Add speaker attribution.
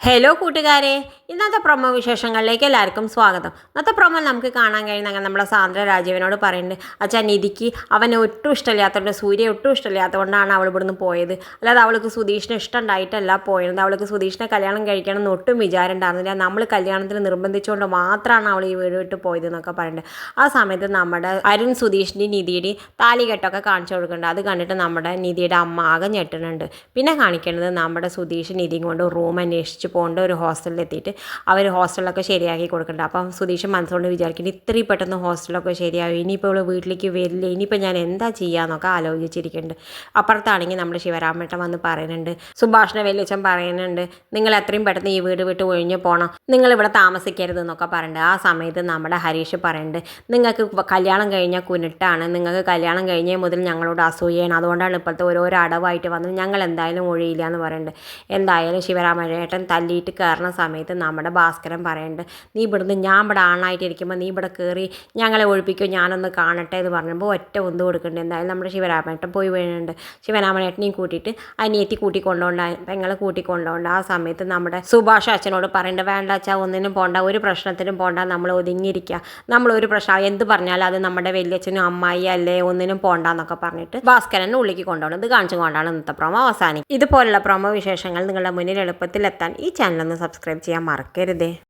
Speaker 1: Hello കൂട്ടുകാരെ, ഇന്നത്തെ promo വിശേഷങ്ങളിലേക്ക് എല്ലാവർക്കും സ്വാഗതം. ഇന്നത്തെ പ്രൊമോ നമുക്ക് കാണാൻ കഴിയുന്ന നമ്മുടെ സാന്ദ്ര രാജീവിനോട് പറയുന്നുണ്ട്, അച്ഛാ നിധിക്ക് അവനെ ഒട്ടും ഇഷ്ടമില്ലാത്തതുകൊണ്ട്, സൂര്യ ഒട്ടും ഇഷ്ടമില്ലാത്തതുകൊണ്ടാണ് അവൾ ഇവിടുന്ന് പോയത്. അല്ലാതെ അവൾക്ക് സുധീഷിനെ ഇഷ്ടമുണ്ടായിട്ടല്ല പോയത്. അവൾക്ക് സുധീഷിനെ കല്യാണം കഴിക്കണം എന്ന് ഒട്ടും വിചാരം ഉണ്ടായിരുന്നില്ല. നമ്മൾ കല്യാണത്തിന് നിർബന്ധിച്ചുകൊണ്ട് മാത്രമാണ് അവൾ ഈ വീട് വിട്ട് പോയത് എന്നൊക്കെ പറയുന്നുണ്ട്. ആ സമയത്ത് നമ്മുടെ അരുൺ സുധീഷിൻ്റെയും നിധിയുടെയും താലികെട്ടൊക്കെ കാണിച്ചു കൊടുക്കുന്നുണ്ട്. അത് കണ്ടിട്ട് നമ്മുടെ നിധിയുടെ അമ്മ ആകെ ഞെട്ടുന്നുണ്ട്. പിന്നെ കാണിക്കേണ്ടത് നമ്മുടെ സുധീഷ് നിധിയും കൊണ്ട് റൂം അന്വേഷിച്ച് പോകേണ്ട ഒരു ഹോസ്റ്റലിൽ എത്തിയിട്ട് അവർ ഹോസ്റ്റലൊക്കെ ശരിയാക്കി കൊടുക്കുന്നുണ്ട്. അപ്പം സുധീഷ് മനസ്സുകൊണ്ട് വിചാരിക്കുന്നത് ഇത്രയും പെട്ടെന്ന് ഹോസ്റ്റലൊക്കെ ശരിയാവും, ഇനിയിപ്പോൾ ഇവിടെ വീട്ടിലേക്ക് വരില്ല, ഇനിയിപ്പോൾ ഞാൻ എന്താ ചെയ്യാന്നൊക്കെ ആലോചിച്ചിരിക്കുന്നുണ്ട്. അപ്പുറത്താണെങ്കിൽ നമ്മുടെ ശിവരാമേട്ടൻ വന്ന് പറയുന്നുണ്ട്, സുഭാഷിനെ വലിയച്ഛൻ പറയുന്നുണ്ട്, നിങ്ങൾ എത്രയും പെട്ടെന്ന് ഈ വീട് വിട്ട് ഒഴിഞ്ഞ് പോകണം, നിങ്ങൾ ഇവിടെ താമസിക്കരുത് എന്നൊക്കെ പറയുന്നുണ്ട്. ആ സമയത്ത് നമ്മുടെ ഹരീഷ് പറയുന്നുണ്ട്, നിങ്ങൾക്ക് കല്യാണം കഴിഞ്ഞാൽ കുനിട്ടാണ്, നിങ്ങൾക്ക് കല്യാണം കഴിഞ്ഞ മുതൽ ഞങ്ങളോട് അസൂയാണ്, അതുകൊണ്ടാണ് ഇപ്പോഴത്തെ ഓരോരോ അടവായിട്ട് വന്നത്, ഞങ്ങൾ എന്തായാലും ഒഴിയില്ല എന്ന് പറയുന്നുണ്ട്. എന്തായാലും ശിവരാമേട്ടൻ തല്ലിയിട്ട് കയറുന്ന സമയത്ത് നമ്മുടെ ഭാസ്കരൻ പറയുന്നുണ്ട്, നീ ഇവിടുന്ന് ഞാൻ ഇവിടെ ആണായിട്ടിരിക്കുമ്പോൾ നീ ഇവിടെ കയറി ഞങ്ങളെ ഒഴിപ്പിക്കും, ഞാനൊന്ന് കാണട്ടെ എന്ന് പറയുമ്പോൾ ഒറ്റ ഒന്ന് കൊടുക്കുന്നുണ്ട്. എന്തായാലും നമ്മുടെ ശിവരാമേട്ടൻ പോയി വീഴുന്നുണ്ട്. ശിവരാമേട്ടനെയും കൂട്ടിയിട്ട് അനിയത്തി കൂട്ടിക്കൊണ്ടുകൊണ്ട് പെങ്ങളെ കൂട്ടിക്കൊണ്ടുകൊണ്ട് ആ സമയത്ത് നമ്മുടെ സുഭാഷ് അച്ഛനോട് പറയുന്നുണ്ട്, വേണ്ട അച്ഛാ ഒന്നിനും പോണ്ട, ഒരു പ്രശ്നത്തിനും പോണ്ട, നമ്മൾ ഒതുങ്ങിയിരിക്കുക, നമ്മളൊരു പ്രശ്നം എന്ത് പറഞ്ഞാലും അത് നമ്മുടെ വലിയച്ഛനും അമ്മായി അല്ലേ, ഒന്നിനും പോണ്ടെന്നൊക്കെ പറഞ്ഞിട്ട് ഭാസ്കരനെ ഉള്ളിലേക്ക് കൊണ്ടുപോകണം. ഇത് കാണിച്ചു കൊണ്ടാണ് ഇന്നത്തെ പ്രൊമോ അവസാനിക്കും. ഇതുപോലുള്ള പ്രൊമോ വിശേഷങ്ങൾ നിങ്ങളുടെ മുന്നിൽ എളുപ്പത്തിൽ എത്താൻ ഈ ചാനൽ ഒന്ന് സബ്സ്ക്രൈബ് ചെയ്യാൻ മറക്കരുതേ.